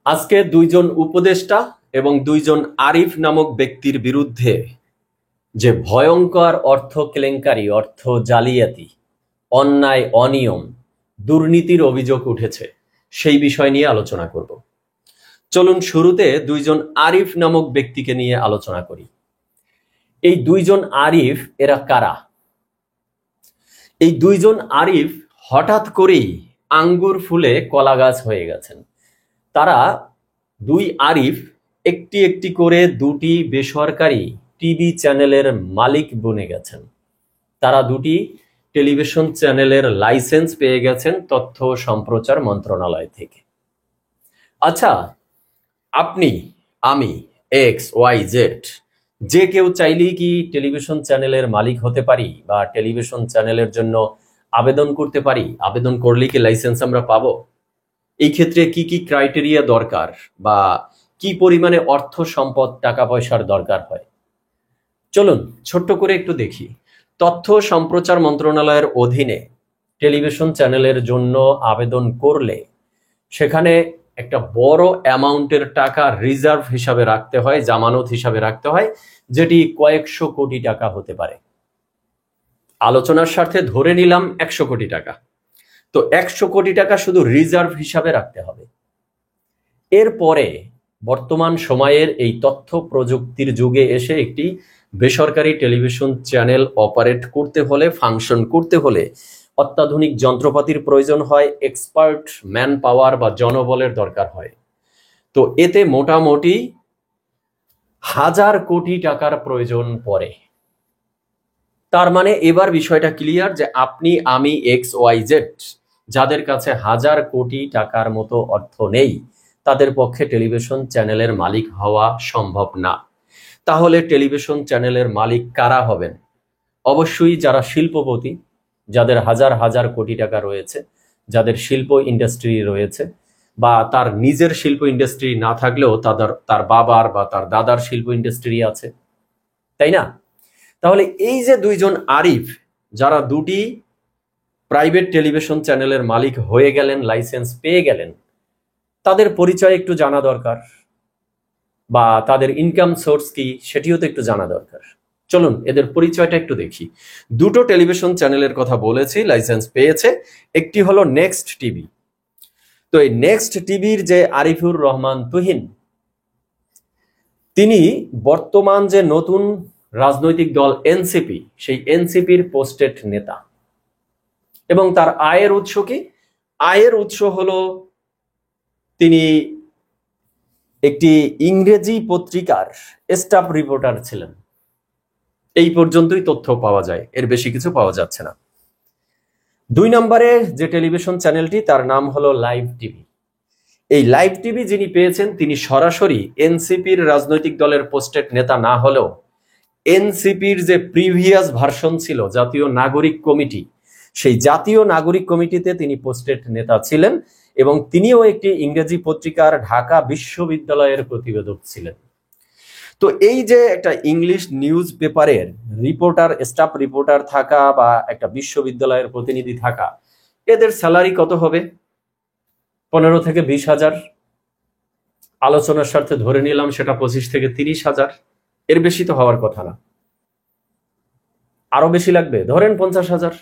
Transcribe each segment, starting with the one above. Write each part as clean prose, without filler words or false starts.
আজকে দুইজন উপদেষ্টা এবং দুইজন আরিফ নামক ব্যক্তির বিরুদ্ধে যে ভয়ঙ্কর অর্থ কেলেঙ্কারি, অর্থ জালিয়াতি, অন্যায়, অনিয়ম, দুর্নীতির অভিযোগ উঠেছে, সেই বিষয় নিয়ে আলোচনা করব। চলুন শুরুতে দুইজন আরিফ নামক ব্যক্তিকে নিয়ে আলোচনা করি। এই দুইজন আরিফ এরা কারা? এই দুইজন আরিফ হঠাৎ করেই আঙ্গুর ফুলে কলা গাছ হয়ে গেছেন। তারা দুই আরিফ একটি একটি করে দুটি বেসরকারি টিভি চ্যানেলের মালিক বনে গেছেন। তারা দুটি টেলিভিশন চ্যানেলের লাইসেন্স পেয়ে গেছেন তথ্য সম্প্রচার মন্ত্রণালয় থেকে। আচ্ছা, আপনি, আমি, এক্স ওয়াই জেড যে কেউ চাইলেই কি টেলিভিশন চ্যানেলের মালিক হতে পারি বা টেলিভিশন চ্যানেলের জন্য আবেদন করতে পারি? আবেদন করলেই কি লাইসেন্স আমরা পাবো? এই ক্ষেত্রে কি কি ক্রাইটেরিয়া দরকার বা কি পরিমাণে অর্থ সম্পদ, টাকা পয়সার দরকার হয়? চলুন ছোট্ট করে একটু দেখি। তথ্য সম্প্রচার মন্ত্রণালয়ের অধীনে টেলিভিশন চ্যানেলের জন্য আবেদন করলে সেখানে একটা বড় অ্যামাউন্টের টাকা রিজার্ভ হিসাবে রাখতে হয়, জামানত হিসাবে রাখতে হয়, যেটি কয়েকশো কোটি টাকা হতে পারে। আলোচনার স্বার্থে ধরে নিলাম 100 কোটি টাকা। তো 100 কোটি টাকা শুধু রিজার্ভ হিসাবে রাখতে হবে। এরপরে বর্তমান সময়ের এই তথ্য প্রযুক্তির যুগে এসে একটি বেসরকারি টেলিভিশন চ্যানেল অপারেট করতে হলে, ফাংশন করতে হলে অত্যাধুনিক যন্ত্রপাতির প্রয়োজন হয়, এক্সপার্ট ম্যান পাওয়ার বা জনবলের দরকার হয়। তো এতে মোটামুটি 1000 কোটি টাকার প্রয়োজন পড়ে। তার মানে এবার বিষয়টা ক্লিয়ার যে আপনি, আমি, এক্স ওয়াই জেড যাদের কাছে 1000 কোটি টাকার মতো অর্থ নেই, তাদের পক্ষে টেলিভিশন চ্যানেলের মালিক হওয়া সম্ভব না। তাহলে টেলিভিশন চ্যানেলের মালিক কারা হবেন? অবশ্যই যারা শিল্পপতি, যাদের হাজার হাজার কোটি টাকা রয়েছে, যাদের শিল্প ইন্ডাস্ট্রি রয়েছে, বা তার নিজের শিল্প ইন্ডাস্ট্রি না থাকলেও তার বাবার বা তার দাদার শিল্প ইন্ডাস্ট্রি আছে, তাই না? তাহলে এই যে দুইজন আরিফ যারা দুটি প্রাইভেট টেলিভিশন চ্যানেলের মালিক হয়ে গেলেন, লাইসেন্স পেয়ে গেলেন, তাদের পরিচয় একটু জানা দরকার, বা তাদের ইনকাম সোর্স কি সেটিও তো একটু জানা দরকার। চলুন এদের পরিচয়টা একটু দেখি। দুটো টেলিভিশন চ্যানেলের কথা বলেছি, লাইসেন্স পেয়েছে। একটি হলো নেক্সট টিভি। তো এই নেক্সট টিভির যে আরিফুর রহমান তুহিন, তিনি বর্তমান যে নতুন রাজনৈতিক দল এনসিপি, সেই এনসিপির পোস্টেড নেতা। এবং তার আয়ের উৎস কি? আয়ের উৎস হলো তিনি একটি ইংরেজি পত্রিকার স্টাফ রিপোর্টার ছিলেন। এই পর্যন্তই তথ্য পাওয়া যায়, এর বেশি কিছু পাওয়া যাচ্ছে না। 2 নম্বরে যে টেলিভিশন চ্যানেলটি, তার নাম হলো লাইভ টিভি। এই লাইভ টিভি যিনি পেয়েছেন, তিনি সরাসরি এনসিপির রাজনৈতিক দলের পোস্টেড নেতা না হলেও এনসিপির যে প্রিভিয়াস ভার্সন ছিল, জাতীয় নাগরিক কমিটি, সেই জাতীয় নাগরিক কমিটিতে তিনি পোস্টেড নেতা ছিলেন এবং তিনিও একটি ইংরেজি পত্রিকার ঢাকা বিশ্ববিদ্যালয়ের প্রতিবেদক ছিলেন। তো এই যে একটা ইংলিশ নিউজ পেপারের রিপোর্টার, স্টাফ রিপোর্টার থাকা বা একটা বিশ্ববিদ্যালয়ের প্রতিনিধি থাকা, এদের স্যালারি কত হবে? 15 থেকে 20,000। আলোচনার স্বার্থে ধরে নিলাম সেটা 25 থেকে 30,000। এর বেশি তো হওয়ার কথা না। আরো বেশি লাগবে, ধরেন 50,000।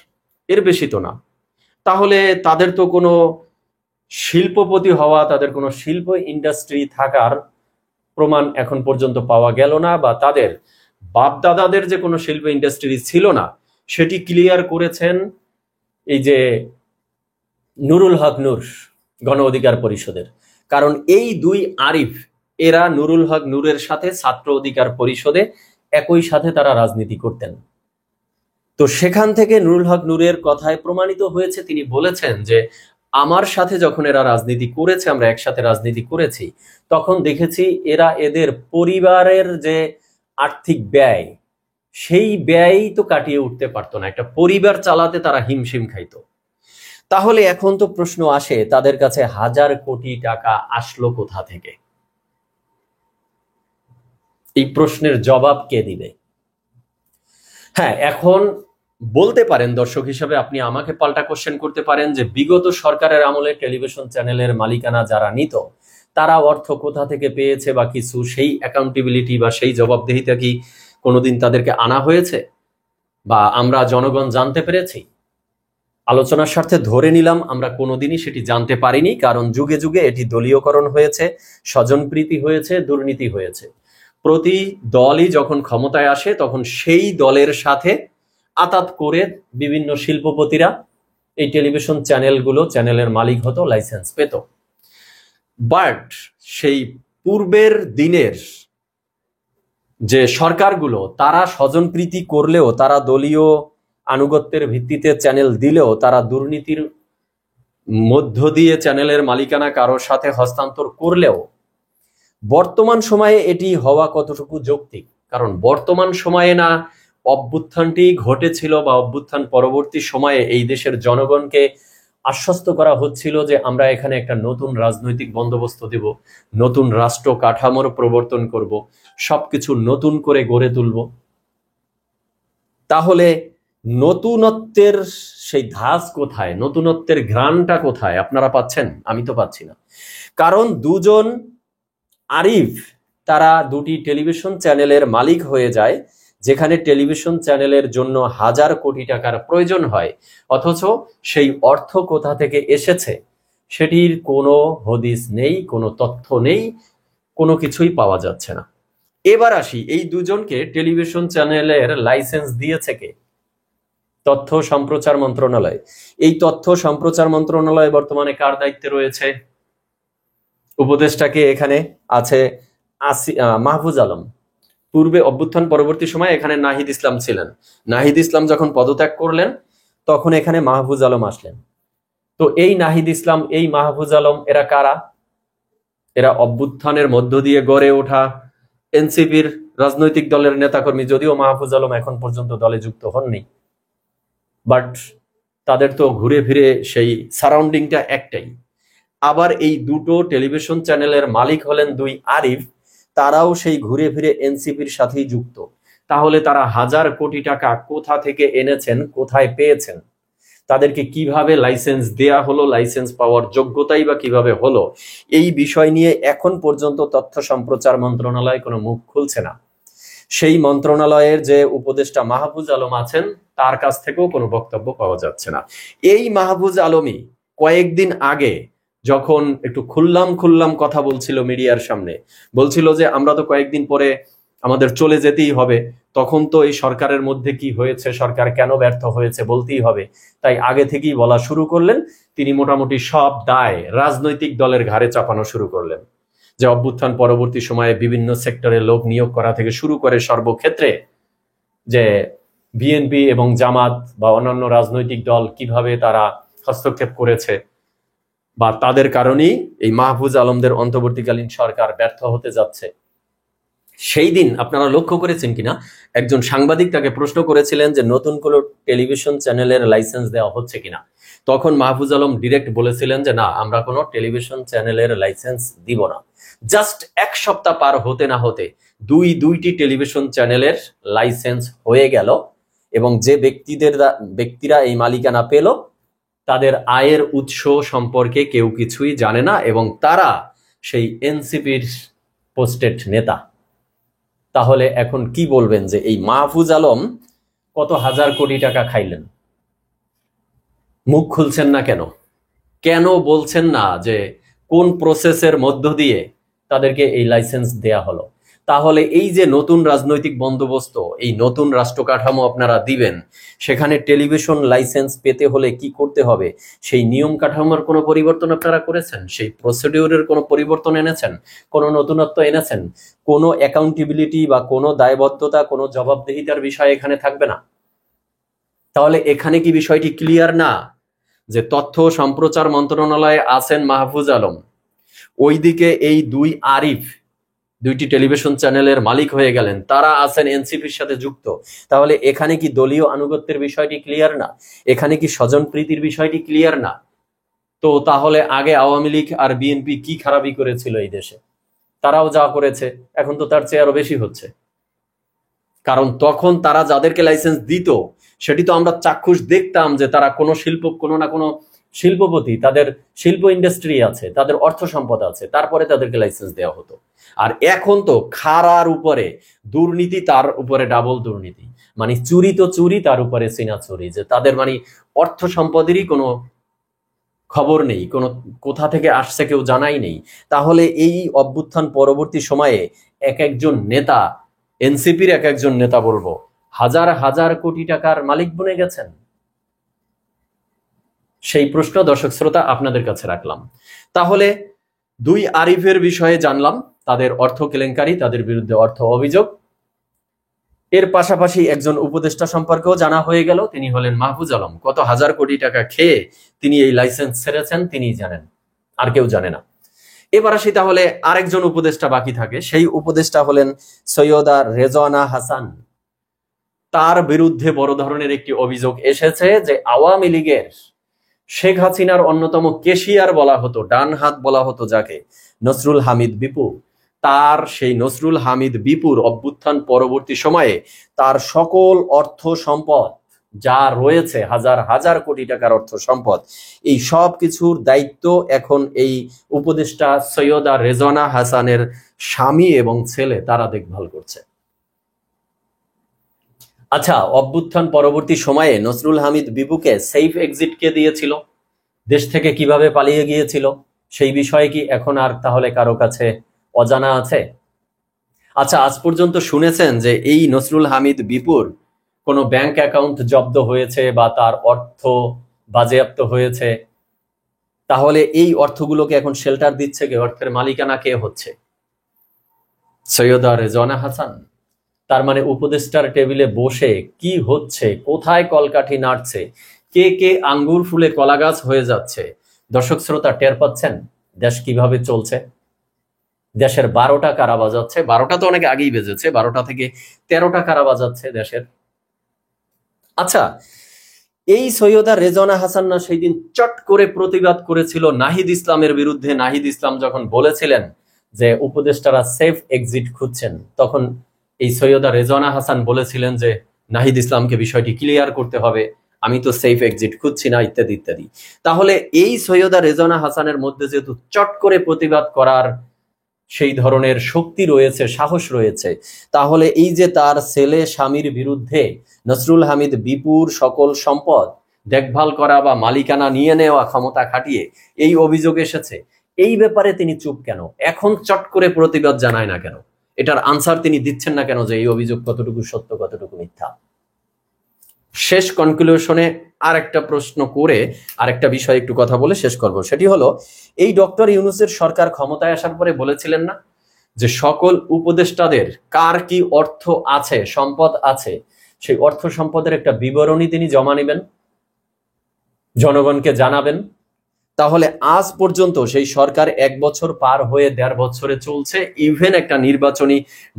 এর বেশি তো না। তাহলে তাদের তো কোনো শিল্পপতি হওয়া, তাদের কোনো শিল্প ইন্ডাস্ট্রি থাকার প্রমাণ এখন পর্যন্ত পাওয়া গেল না, বা তাদের বাপদাদাদের যে কোনো শিল্প ইন্ডাস্ট্রি ছিল না সেটি ক্লিয়ার করেছেন এই যে নুরুল হক নূর, গণ অধিকার পরিষদের। কারণ এই দুই আরিফ, এরা নুরুল হক নূরের সাথে ছাত্র অধিকার পরিষদে একই সাথে তারা রাজনীতি করতেন। তো সেখান থেকে নুরুল হক নূরের কথায় প্রমাণিত হয়েছে, তিনি বলেছেন যে আমার সাথে যখন এরা রাজনীতি করেছে, আমরা একসাথে রাজনীতি করেছি, তখন দেখেছি এরা এদের পরিবারের যে আর্থিক ব্যয়, সেই ব্যয় তো কাটিয়ে উঠতে পারতো না। একটা পরিবার চালাতে তারা হিমশিম খাইতো। তাহলে এখন তো প্রশ্ন আসে, তাদের কাছে 1000 কোটি টাকা আসলো কোথা থেকে? এই প্রশ্নের জবাব কে দিবে? হ্যাঁ, এখন বলতে পারেন, দর্শক হিসেবে আপনি আমাকে পাল্টা কোশ্চেন করতে পারেন যে বিগত সরকারের আমলে টেলিভিশন চ্যানেলের মালিকানা যারা নিত, তারা অর্থ কোথা থেকে পেয়েছে বা কিছু, সেই অ্যাকাউন্টেবিলিটি বা সেই জবাবদিহিতা কি কোনোদিন তাদেরকে আনা হয়েছে বা আমরা জনগণ জানতে পেরেছি? আলোচনার স্বার্থে ধরে নিলাম আমরা কোনোদিনই সেটি জানতে পারিনি, কারণ যুগে যুগে এটি দলীয়করণ হয়েছে, স্বজনপ্রীতি হয়েছে, দুর্নীতি হয়েছে। প্রতি দলই যখন ক্ষমতায় আসে তখন সেই দলের সাথে আতাত করে বিভিন্ন শিল্পপতিরা এই টেলিভিশন চ্যানেলের মালিক হতো, লাইসেন্স পেত। বাট সেই পূর্বের দিনের যে সরকারগুলো, তারা স্বজনপ্রীতি করলেও, তারা দলীয় আনুগত্যের ভিত্তিতে চ্যানেল দিলেও, তারা দুর্নীতির মধ্য দিয়ে চ্যানেলের মালিকানা কারোর সাথে হস্তান্তর করলেও বর্তমান সময়ে এটি হওয়া কতটুকু যৌক্তিক? কারণ বর্তমান সময়ে না অভ্যুত্থানটি ঘটেছিল বা অভ্যুত্থান পরবর্তী সময়ে এই দেশের জনগণকে আশ্বস্ত করা হচ্ছিল যে আমরা এখানে একটা নতুন রাজনৈতিক বন্দোবস্ত দেব, নতুন রাষ্ট্র কাঠামোর প্রবর্তন করব, সবকিছু নতুন করে গড়ে তুলব। তাহলে নতুনত্বের সেই ধাঁচ কোথায়, নতুনত্বের ঘ্রাণটা কোথায় আপনারা পাচ্ছেন? আমি তো পাচ্ছি না। কারণ দুজন আরিফ তারা দুটি টেলিভিশন চ্যানেলের মালিক হয়ে যায়, যেখানে টেলিভিশন চ্যানেলের জন্য হাজার কোটি টাকার প্রয়োজন হয়, অথচ সেই অর্থ কোথা থেকে এসেছে সেটির কোনো হদিস নেই, কোনো তথ্য নেই, কোনো কিছুই পাওয়া যাচ্ছে না। এবার আসি, এই দুজনকে টেলিভিশন চ্যানেলের লাইসেন্স দিয়েছে কে? তথ্য সম্প্রচার মন্ত্রণালয়। এই তথ্য সম্প্রচার মন্ত্রণালয় বর্তমানে কার দায়িত্বে রয়েছে? উপদেষ্টাকে এখানে আছে মাহফুজ আলম। পূর্বে অভ্যুত্থান পরবর্তী সময় এখানে নাহিদ ইসলাম ছিলেন। নাহিদ ইসলাম যখন পদত্যাগ করলেন তখন এখানে মাহফুজ আলম আসলেন। তো এই নাহিদ ইসলাম, এই মাহফুজ আলম, এরা কারা? এরা অভ্যুত্থানের মধ্য দিয়ে গড়ে ওঠা এনসিপির রাজনৈতিক দলের নেতাকর্মী, যদিও মাহফুজ আলম এখন পর্যন্ত দলে যুক্ত হননি। বাট তাদের তো ঘুরে ফিরে সেই সারাউন্ডিংটা একটাই। আবার এই দুটো টেলিভিশন চ্যানেলের মালিক হলেন দুই আরিফ, তারাও সেই ঘুরে ফিরে এনসিপির সাথেই যুক্ত। তাহলে তারা হাজার কোটি টাকা কোথা থেকে এনেছেন, কোথায় পেয়েছেন, তাদেরকে কিভাবে লাইসেন্স দেয়া হলো, লাইসেন্স পাওয়ার যোগ্যতাই বা কিভাবে হলো, এই বিষয় নিয়ে এখন পর্যন্ত তথ্য সম্প্রচার মন্ত্রণালয় কোনো মুখ খুলছে না। সেই মন্ত্রণালয়ের যে উপদেষ্টা মাহফুজ আলম আছেন তার কাছ থেকেও কোনো বক্তব্য পাওয়া যাচ্ছে না। এই মাহফুজ আলমই কয়েকদিন আগে যখন একটু খুল্লাম কথা বলছিল মিডিয়ার সামনে, বলছিল যে আমরা তো কয়েকদিন পরে আমাদের চলে যেতেই হবে, তখন তো এই সরকারের মধ্যে কি হয়েছে, সরকার কেন ব্যর্থ হয়েছে বলতেই হবে, তাই আগে থেকেই বলা শুরু করলেন। তিনি মোটামুটি সব দায় রাজনৈতিক দলের ঘাড়ে চাপানো শুরু করলেন, যে অভ্যুত্থান পরবর্তী সময়ে বিভিন্ন সেক্টরে লোক নিয়োগ করা থেকে শুরু করে সর্বক্ষেত্রে যে বিএনপি এবং জামাত বা অন্যান্য রাজনৈতিক দল কিভাবে তারা হস্তক্ষেপ করেছে, বা তাদের কারণেই এই মাহফুজ আলমদের অন্তর্বর্তীকালীন সরকার ব্যর্থ হতে যাচ্ছে। সেই দিন আপনারা লক্ষ্য করেছেন কিনা, একজন সাংবাদিক তাকে প্রশ্ন করেছিলেন যে নতুন কোনো টেলিভিশন চ্যানেলের লাইসেন্স দেওয়া হচ্ছে কিনা। তখন মাহফুজ আলম ডিরেক্ট বলেছিলেন যে না, আমরা কোনো টেলিভিশন চ্যানেলের লাইসেন্স দিব না। জাস্ট এক সপ্তাহ পার হতে না হতে দুইটি টেলিভিশন চ্যানেলের লাইসেন্স হয়ে গেল, এবং যে ব্যক্তিরা এই মালিকানা পেল তাদের আয়ের উৎস সম্পর্কে কেউ কিছুই জানে না, এবং তারা সেই এনসিপির পোস্টেড নেতা। তাহলে এখন কি বলবেন যে এই মাহফুজ আলম কত হাজার কোটি টাকা খাইলেন? মুখ খুলছেন না কেন? কেন বলছেন না যে কোন প্রসেসের মধ্য দিয়ে তাদেরকে এই লাইসেন্স দেয়া হলো? তাহলে এই যে নতুন রাজনৈতিক বন্দোবস্ত, এই নতুন রাষ্ট্র কাঠামো আপনারা দিবেন, সেখানে টেলিভিশন লাইসেন্স পেতে হলে কি করতে হবে, সেই নিয়ম কাঠামোর কোনো পরিবর্তন আপনারা করেছেন? সেই প্রসিডিউরের কোনো পরিবর্তন এনেছেন? কোনো নতুনত্ব এনেছেন? কোনো অ্যাকাউন্টেবিলিটি বা কোনো দায়বদ্ধতা, কোনো জবাবদিহিতার বিষয় এখানে থাকবে না? তাহলে এখানে কি বিষয়টি ক্লিয়ার না যে তথ্য সম্প্রচার মন্ত্রণালয়ে আছেন মাহফুজ আলম, ওইদিকে এই দুই আরিফ দুইটি টেলিভিশন চ্যানেলের মালিক হয়ে গেলেন, তারা আছেন এনসিপির সাথে যুক্ত। তাহলে এখানে কি দলীয় আনুগত্যের বিষয়টি ক্লিয়ার না? এখানে কি স্বজন প্রীতির বিষয়টি ক্লিয়ার না? তো তাহলে আগে আওয়ামী লীগ আর বিএনপি কি খারাপি করেছিল এই দেশে? তারাও যা করেছে এখন তো তার চেয়ে আরো বেশি হচ্ছে। কারণ তখন তারা যাদেরকে লাইসেন্স দিত সেটি তো আমরা চাক্ষুষ দেখতাম যে তারা কোনো শিল্প, কোনো না কোনো শিল্পপতি, তাদের শিল্প ইন্ডাস্ট্রি আছে, তাদের অর্থ সম্পদ আছে, তারপরে তাদেরকে লাইসেন্স দেওয়া হতো। আর এখন তো খারার উপরে দুর্নীতি, তার উপরে ডাবল দুর্নীতি, মানে চুরি তো চুরি, তার উপরে সিনা চুরি, যে তাদের মানে অর্থ সম্পদেরই কোনো খবর নেই, কোনো কোথা থেকে আসছে কেউ জানাই নেই। তাহলে এই অভ্যুত্থান পরবর্তী সময়ে এক একজন নেতা, এনসিপির এক একজন নেতা বলবো, হাজার হাজার কোটি টাকার মালিক বনে গেছেন। সেই প্রশ্ন দর্শক শ্রোতা আপনাদের কাছে রাখলাম। তাহলে দুই আরিফের বিষয়ে জানলাম, তাদের অর্থ কেলেঙ্কারি, তাদের বিরুদ্ধে অর্থ অভিযোগ। এর পাশাপাশি একজন উপদেষ্টা সম্পর্কেও জানা হয়ে গেল, তিনি হলেন মাহফুজ আলম। কত হাজার কোটি টাকা খেয়ে তিনি এই লাইসেন্স ছেড়েছেন তিনিই জানেন, আর কেউ জানে না। এবার আসি তাহলে আরেকজন উপদেষ্টা বাকি থাকে, সেই উপদেষ্টা হলেন সৈয়দা রেজওয়ানা হাসান। তার বিরুদ্ধে বড় ধরনের একটি অভিযোগ এসেছে যে আওয়ামী লীগের শেখ হাসিনার অন্যতম কেশিয়ার বলা হতো, ডান হাত বলা হতো যাকে, নসরুল হামিদ বিপু, তার সেই নসরুল হামিদ বিপুর অভ্যুত্থান পরবর্তী সময়ে তার সকল অর্থ সম্পদ যা রয়েছে, হাজার হাজার কোটি টাকার অর্থ সম্পদ, এই সব কিছুর দায়িত্ব এখন এই উপদেষ্টা সৈয়দা রেজওয়ানা হাসানের স্বামী এবং ছেলে, তারা দেখভাল করছে। আচ্ছা, অভ্যুত্থান পরবর্তী সময়ে নসরুল হামিদ বিপুকে সেফ এক্সিট কে দিয়েছিল, দেশ থেকে কিভাবে পালিয়ে গিয়েছিল, সেই বিষয়ে কি এখন আর তাহলে কারো কাছে অজানা আছে? আচ্ছা, আজ পর্যন্ত শুনেছেন যে এই নসরুল হামিদ বিপুর কোনো ব্যাংক অ্যাকাউন্ট জব্দ হয়েছে বা তার অর্থ বাজেয়াপ্ত হয়েছে? তাহলে এই অর্থগুলোকে এখন শেল্টার দিচ্ছে কে? অর্থের মালিকানা কে হচ্ছে? সৈয়দা রেজওয়ানা হাসান। তার মানে উপদেষ্টার টেবিলে বসে কি হচ্ছে, কোথায় কলকাঠি নাড়ছে, কে কে আঙ্গুর ফুলে কলা গাছ হয়ে যাচ্ছে, দর্শক শ্রোতা টের পাচ্ছেন দেশ কিভাবে চলছে? দেশের 12টা কারা বাজাচ্ছে, 12টা তো অনেক আগেই বেজেছে, 12টা থেকে 13টা কারা বাজাচ্ছে দেশের। আচ্ছা, এই সৈয়দা রেজওয়ানা হাসান না সেই দিন চট করে প্রতিবাদ করেছিল নাহিদ ইসলামের বিরুদ্ধে? নাহিদ ইসলাম যখন বলেছিলেন যে উপদেষ্টারা সেফ এক্সিট খুঁজছেন, তখন এই সৈয়দা রেজওয়ানা হাসান বলেছিলেন যে নাহিদ ইসলামকে বিষয়টি ক্লিয়ার করতে হবে, আমি তো সেফ এক্সিট খুঁজছি না, ইত্যাদি ইত্যাদি। তাহলে এই সৈয়দা রেজওয়ানা হাসানের মধ্যে যেহেতু চট করে প্রতিবাদ করার সেই ধরনের শক্তি রয়েছে, সাহস রয়েছে, তাহলে এই যে তার ছেলে স্বামীর বিরুদ্ধে নসরুল হামিদ বিপুর সকল সম্পদ দেখভাল করা বা মালিকানা নিয়ে নেওয়া ক্ষমতা খাটিয়ে এই অভিযোগ এসেছে, এই ব্যাপারে তিনি চুপ কেন? এখন চট করে প্রতিবাদ জানায় না কেন? এটার আনসার তিনি দিচ্ছেন না কেন যে এই অভিযোগ কতটুকু সত্য, কতটুকু মিথ্যা? শেষ কনক্লুশনে আর একটা প্রশ্ন করে আরেকটা বিষয় একটু কথা বলে শেষ করব। সেটি হলো, এই ডক্টর ইউনূসের সরকার ক্ষমতায় আসার পরে বলেছিলেন না যে সকল উপদেষ্টাদের কার কি অর্থ আছে, সম্পদ আছে, সেই অর্থ সম্পদের একটা বিবরণী তিনি জমা নেবেন, জনগণকে জানাবেন। তাহলে আজ পর্যন্ত সেই সরকার 1 বছর পার হয়ে 1.5 বছরে চলছে, ইভেন একটা নির্বাচনী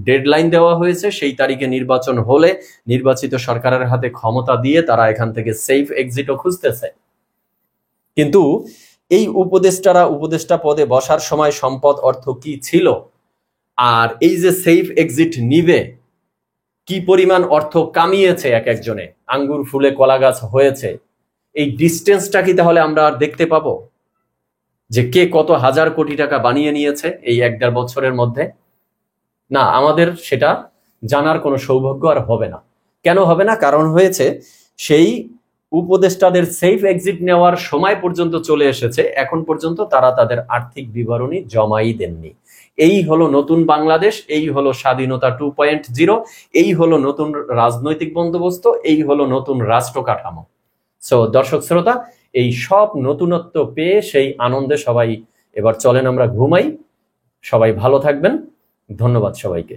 ডেডলাইন দেওয়া হয়েছে, সেই তারিখে নির্বাচন হলে নির্বাচিত সরকারের হাতে ক্ষমতা দিয়ে তারা এখান থেকে সেফ এক্সিটও খুঁজতেছে। কিন্তু এই উপদেষ্টারা উপদেষ্টা পদে বসার সময় সম্পদ অর্থ কি ছিল, আর এই যে সেফ এক্সিট নিবে কি পরিমাণ অর্থ কামিয়েছে এক একজনে, আঙ্গুর ফুলে কলা গাছ হয়েছে, এই ডিস্টেন্সটা কি তাহলে আমরা আর দেখতে পাবো যে কে কত হাজার কোটি টাকা বানিয়ে নিয়েছে এই 1.5 বছরের মধ্যে? না, আমাদের সেটা জানার কোনো সৌভাগ্য আর হবে না। কেন হবে না? কারণ হয়েছে সেই উপদেষ্টাদের সেফ এক্সিট নেওয়ার সময় পর্যন্ত চলে এসেছে, এখন পর্যন্ত তারা তাদের আর্থিক বিবরণী জমাই দেননি। এই হলো নতুন বাংলাদেশ, এই হলো স্বাধীনতা 2.0, এই হলো নতুন রাজনৈতিক বন্দোবস্ত, এই হলো নতুন রাষ্ট্র কাঠামো। সো দর্শক শ্রোতা, এই সব নতুনত্ব পেয়ে সেই আনন্দে সবাই এবার চলেন আমরা ঘুমাই। সবাই ভালো থাকবেন, ধন্যবাদ সবাইকে।